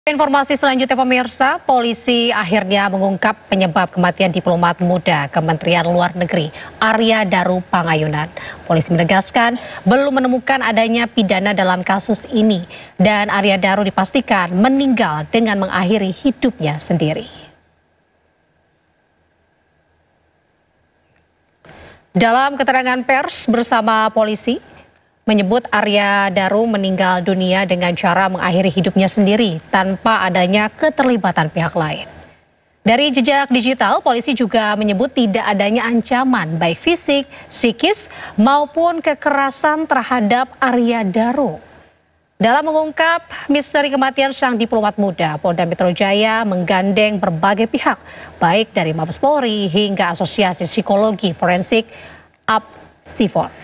Informasi selanjutnya pemirsa, polisi akhirnya mengungkap penyebab kematian diplomat muda Kementerian Luar Negeri Arya Daru Pangayunan. Polisi menegaskan belum menemukan adanya pidana dalam kasus ini dan Arya Daru dipastikan meninggal dengan mengakhiri hidupnya sendiri. Dalam keterangan pers bersama polisi, menyebut Arya Daru meninggal dunia dengan cara mengakhiri hidupnya sendiri tanpa adanya keterlibatan pihak lain. Dari jejak digital, polisi juga menyebut tidak adanya ancaman baik fisik, psikis maupun kekerasan terhadap Arya Daru. Dalam mengungkap misteri kematian sang diplomat muda, Polda Metro Jaya menggandeng berbagai pihak, baik dari Mabes Polri hingga Asosiasi Psikologi Forensik APSIFOR.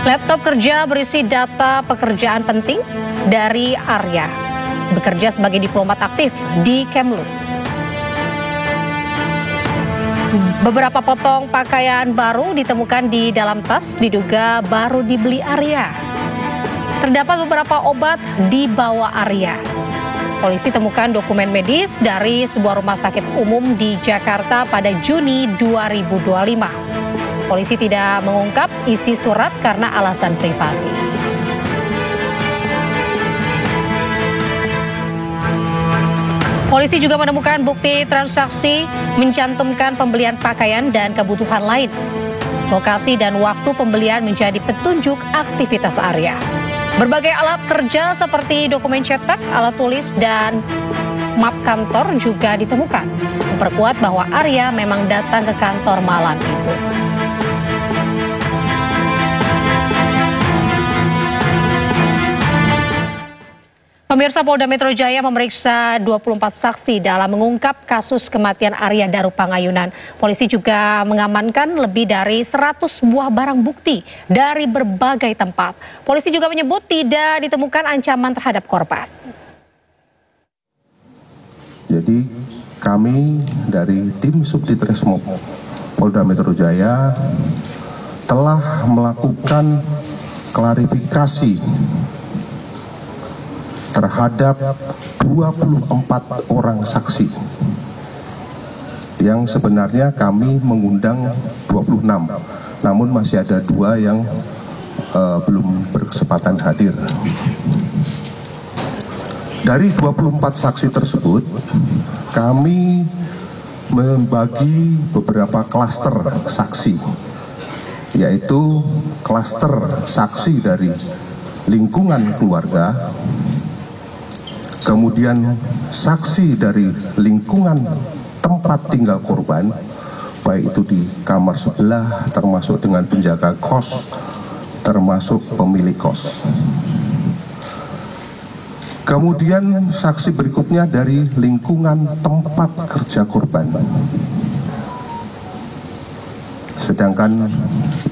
Laptop kerja berisi data pekerjaan penting dari Arya, bekerja sebagai diplomat aktif di Kemlu. Beberapa potong pakaian baru ditemukan di dalam tas, diduga baru dibeli Arya. Terdapat beberapa obat di bawah Arya. Polisi temukan dokumen medis dari sebuah rumah sakit umum di Jakarta pada Juni 2025. Polisi tidak mengungkap isi surat karena alasan privasi. Polisi juga menemukan bukti transaksi mencantumkan pembelian pakaian dan kebutuhan lain. Lokasi dan waktu pembelian menjadi petunjuk aktivitas Arya. Berbagai alat kerja seperti dokumen cetak, alat tulis, dan map kantor juga ditemukan. Memperkuat bahwa Arya memang datang ke kantor malam itu. Pemirsa, Polda Metro Jaya memeriksa 24 saksi dalam mengungkap kasus kematian Arya Daru Pangayunan. Polisi juga mengamankan lebih dari 100 buah barang bukti dari berbagai tempat. Polisi juga menyebut tidak ditemukan ancaman terhadap korban. Jadi kami dari tim Subditreskrim Polda Metro Jaya telah melakukan klarifikasi terhadap 24 orang saksi yang sebenarnya kami mengundang 26, namun masih ada 2 yang belum berkesempatan hadir. Dari 24 saksi tersebut kami membagi beberapa klaster saksi, yaitu klaster saksi dari lingkungan keluarga, kemudian saksi dari lingkungan tempat tinggal korban, baik itu di kamar sebelah, termasuk dengan penjaga kos, termasuk pemilik kos. Kemudian saksi berikutnya dari lingkungan tempat kerja korban. Sedangkan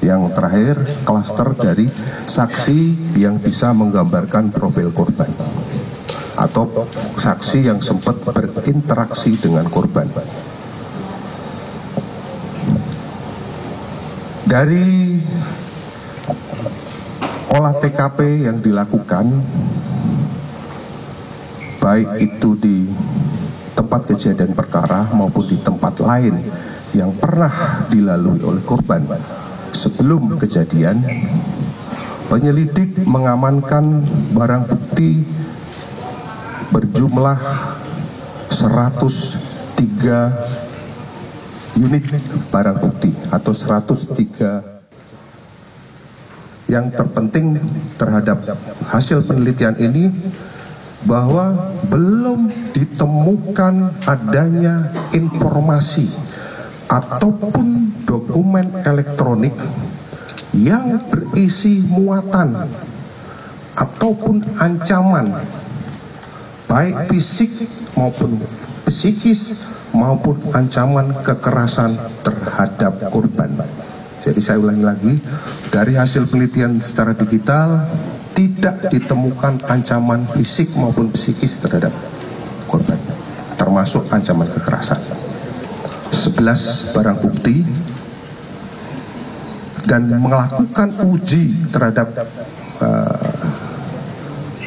yang terakhir klaster dari saksi yang bisa menggambarkan profil korban atau saksi yang sempat berinteraksi dengan korban. Dari olah TKP yang dilakukan, baik itu di tempat kejadian perkara maupun di tempat lain yang pernah dilalui oleh korban sebelum kejadian, penyelidik mengamankan barang bukti berjumlah 103 unit barang bukti atau 103. Yang terpenting terhadap hasil penelitian ini bahwa belum ditemukan adanya informasi ataupun dokumen elektronik yang berisi muatan ataupun ancaman baik fisik maupun psikis maupun ancaman kekerasan terhadap korban. Jadi saya ulangi lagi, dari hasil penelitian secara digital tidak ditemukan ancaman fisik maupun psikis terhadap korban, termasuk ancaman kekerasan. 11 barang bukti dan melakukan uji terhadap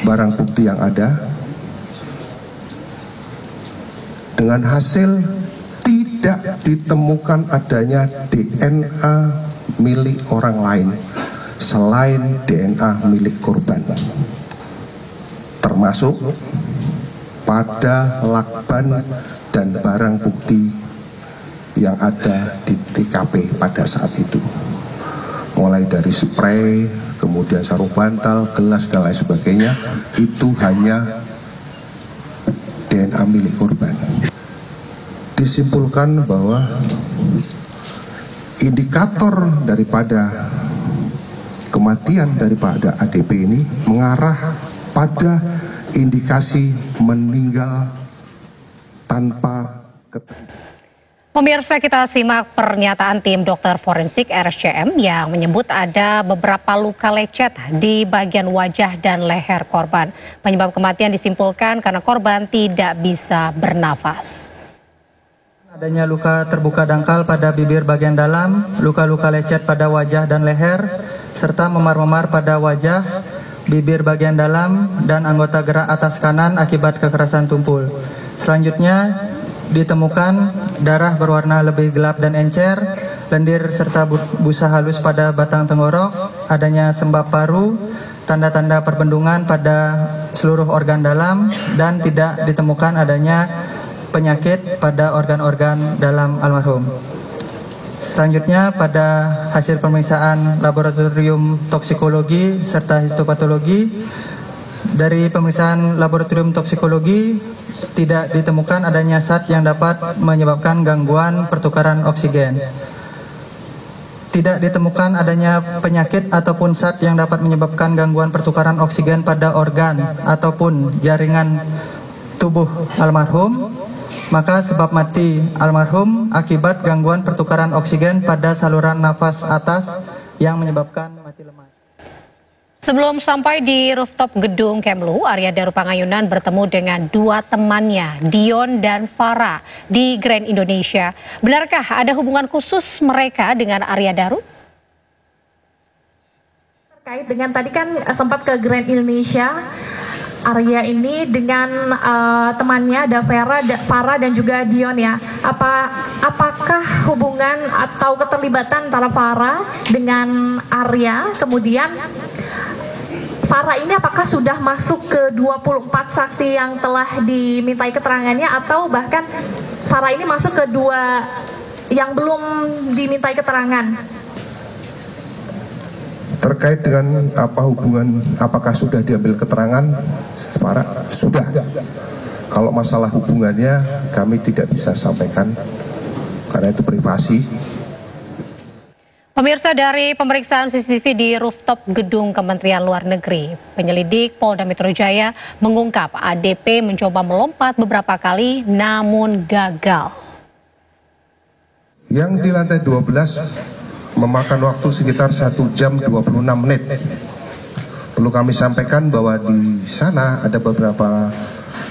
barang bukti yang ada, dengan hasil tidak ditemukan adanya DNA milik orang lain selain DNA milik korban, termasuk pada lakban dan barang bukti yang ada di TKP pada saat itu, mulai dari spray, kemudian sarung bantal, gelas dan lain sebagainya, itu hanya DNA milik korban. Disimpulkan bahwa indikator daripada kematian daripada ADP ini mengarah pada indikasi meninggal tanpa keterlibatan. Pemirsa, kita simak pernyataan tim dokter forensik RSCM yang menyebut ada beberapa luka lecet di bagian wajah dan leher korban. Penyebab kematian disimpulkan karena korban tidak bisa bernafas. Adanya luka terbuka dangkal pada bibir bagian dalam, luka-luka lecet pada wajah dan leher, serta memar-memar pada wajah, bibir bagian dalam, dan anggota gerak atas kanan akibat kekerasan tumpul. Selanjutnya, ditemukan darah berwarna lebih gelap dan encer, lendir serta busa halus pada batang tenggorok, adanya sembab paru, tanda-tanda perbendungan pada seluruh organ dalam, dan tidak ditemukan adanya penyakit pada organ-organ dalam almarhum. Selanjutnya, pada hasil pemeriksaan laboratorium toksikologi serta histopatologi, dari pemeriksaan laboratorium toksikologi tidak ditemukan adanya zat yang dapat menyebabkan gangguan pertukaran oksigen. Tidak ditemukan adanya penyakit ataupun zat yang dapat menyebabkan gangguan pertukaran oksigen pada organ ataupun jaringan tubuh almarhum. Maka sebab mati almarhum akibat gangguan pertukaran oksigen pada saluran nafas atas yang menyebabkan mati lemas. Sebelum sampai di rooftop gedung Kemlu, Arya Daru Pangayunan bertemu dengan dua temannya, Dion dan Farah, di Grand Indonesia. Benarkah ada hubungan khusus mereka dengan Arya Daru? Terkait dengan tadi kan sempat ke Grand Indonesia, Arya ini dengan temannya ada Farah dan juga Dion ya. Apakah hubungan atau keterlibatan antara Farah dengan Arya? Kemudian Farah ini apakah sudah masuk ke 24 saksi yang telah dimintai keterangannya, atau bahkan Farah ini masuk ke 2 yang belum dimintai keterangan? Terkait dengan apakah sudah diambil keterangan, Farah sudah. Kalau masalah hubungannya kami tidak bisa sampaikan karena itu privasi. Pemirsa, dari pemeriksaan CCTV di rooftop gedung Kementerian Luar Negeri, penyelidik Polda Metro Jaya mengungkap ADP mencoba melompat beberapa kali namun gagal. Yang di lantai 12 memakan waktu sekitar 1 jam 26 menit. Perlu kami sampaikan bahwa di sana ada beberapa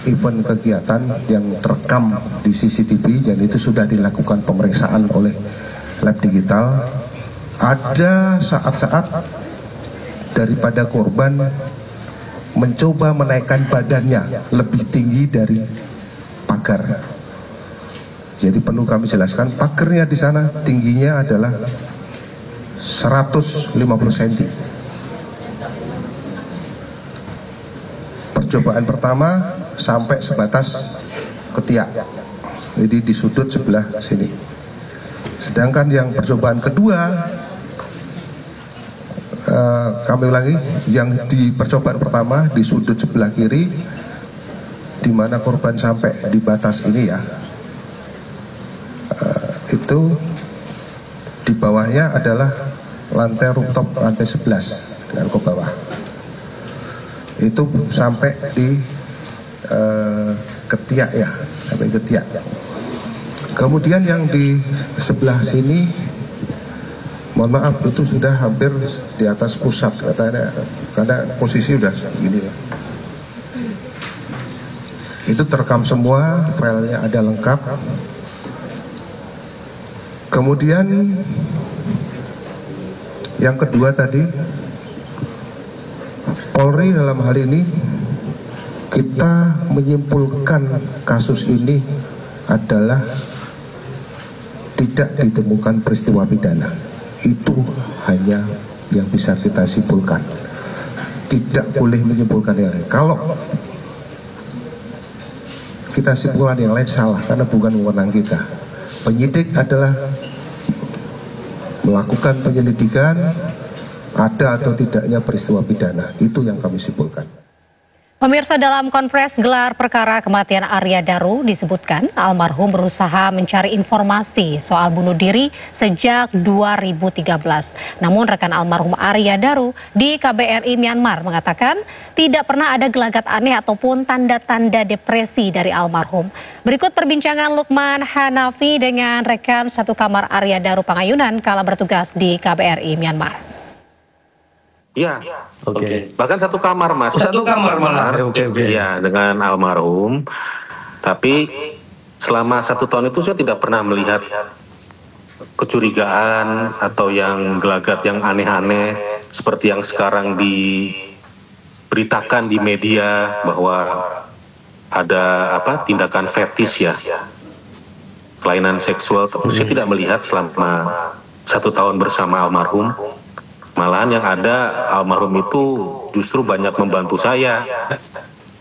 event kegiatan yang terekam di CCTV dan itu sudah dilakukan pemeriksaan oleh lab digital. Ada saat-saat daripada korban mencoba menaikkan badannya lebih tinggi dari pagar. Jadi perlu kami jelaskan, pagarnya di sana tingginya adalah 150 cm. Percobaan pertama sampai sebatas ketiak, jadi di sudut sebelah sini. Sedangkan yang percobaan kedua, kami ulangi, yang di percobaan pertama di sudut sebelah kiri, di mana korban sampai di batas ini ya, itu di bawahnya adalah lantai rooftop lantai 11 dengan ke bawah. Itu sampai di ketiak ya, sampai ketiak. Kemudian yang di sebelah sini, mohon maaf, itu sudah hampir di atas pusat katanya, karena posisi udah begini lah. Itu terekam semua, filenya ada lengkap. Kemudian Yang kedua tadi, Polri dalam hal ini kita menyimpulkan kasus ini adalah tidak ditemukan peristiwa pidana. Itu hanya yang bisa kita simpulkan. Tidak boleh menyimpulkan yang lain. Kalau kita simpulkan yang lain salah karena bukan wewenang kita. Penyidik adalah melakukan penyelidikan ada atau tidaknya peristiwa pidana. Itu yang kami simpulkan. Pemirsa, dalam konferensi gelar perkara kematian Arya Daru disebutkan almarhum berusaha mencari informasi soal bunuh diri sejak 2013. Namun rekan almarhum Arya Daru di KBRI Myanmar mengatakan tidak pernah ada gelagat aneh ataupun tanda-tanda depresi dari almarhum. Berikut perbincangan Lukman Hanafi dengan rekan satu kamar Arya Daru Pangayunan kala bertugas di KBRI Myanmar. Iya, oke. Bahkan satu kamar, Mas. Satu kamar malah. Oke. Iya, dengan almarhum. Tapi selama 1 tahun itu saya tidak pernah melihat kecurigaan atau yang gelagat yang aneh-aneh seperti yang sekarang diberitakan di media bahwa ada tindakan fetis ya, kelainan seksual. Saya tidak melihat selama 1 tahun bersama almarhum. Malahan yang ada almarhum itu justru banyak membantu saya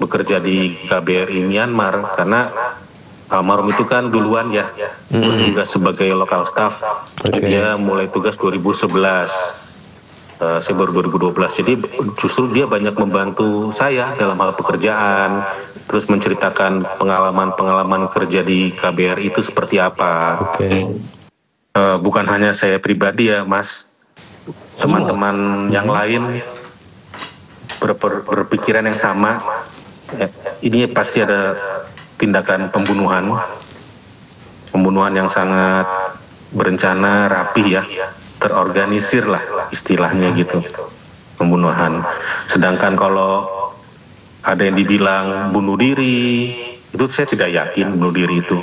bekerja di KBRI Myanmar karena almarhum itu kan duluan ya juga sebagai lokal staff. Dia mulai tugas 2011, saya baru 2012. Jadi justru dia banyak membantu saya dalam hal pekerjaan, terus menceritakan pengalaman kerja di KBRI itu seperti apa. Bukan hanya saya pribadi ya, Mas. Teman-teman yang lain berpikiran yang sama. Ini pasti ada tindakan pembunuhan yang sangat berencana, rapi ya, terorganisir lah istilahnya gitu, pembunuhan. Sedangkan kalau ada yang dibilang bunuh diri, itu saya tidak yakin bunuh diri itu.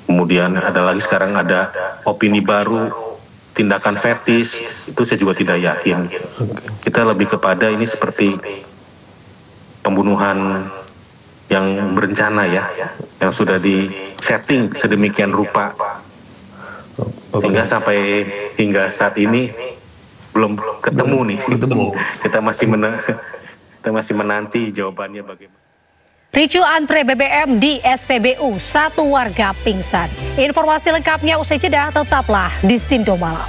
Kemudian ada lagi sekarang ada opini baru, tindakan fetis, itu saya juga tidak yakin. Kita lebih kepada ini seperti pembunuhan yang berencana ya, yang sudah di-setting sedemikian rupa. Sehingga sampai hingga saat ini belum ketemu nih. Kita masih menanti jawabannya bagaimana. Ricu antre BBM di SPBU, 1 warga pingsan. Informasi lengkapnya usai jeda, tetaplah di Sindo Malam.